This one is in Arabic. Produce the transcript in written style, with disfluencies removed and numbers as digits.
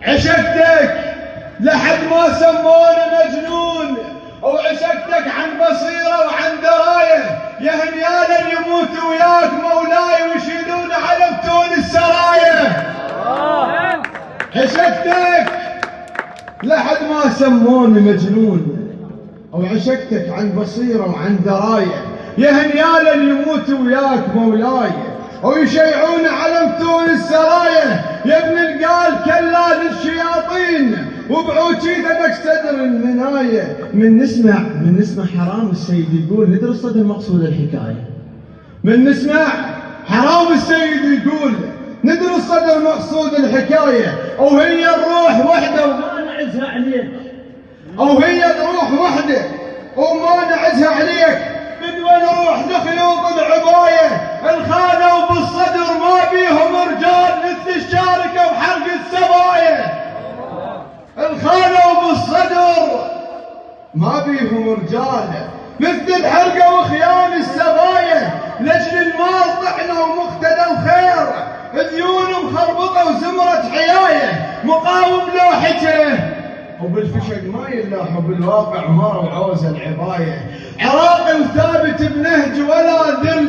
عشقتك لحد ما سموني مجنون، وعشقتك عن بصيرة وعن دراية، يا هنيالا اللي يموت وياك مولاي ويشيلون علم تون السراية. عشقتك لحد ما سموني مجنون، وعشقتك عن بصيرة وعن دراية، يا هنيالا اللي يموت وياك مولاي ويشيعون علم تون السرايا. يا ابن القال كلا للشياطين وبعوجيتك صدر المناية. من نسمع حرام السيد يقول ندري صدر المقصود الحكاية. من نسمع حرام السيد يقول ندري صدر مقصود الحكاية. وهي الروح وحده وما نعزها عليك، وهي الروح وحده وما نعزها عليك. بدوى نروح لخيوط العباية الخانوا بالصدر ما بيهم رجال مثل الشاركة وحرق السبايا. الخانوا بالصدر ما بيهم رجال مثل الحرقة وخيام السبايا. لجل المال طحنا ومقتدى الخير ديون مخربطة وزمرة حياية. مقاوم لوحته وبالفشق ما يلاح وبالواقع مرة وعوز العباية. عراقي وثابت بنهج ولا ذل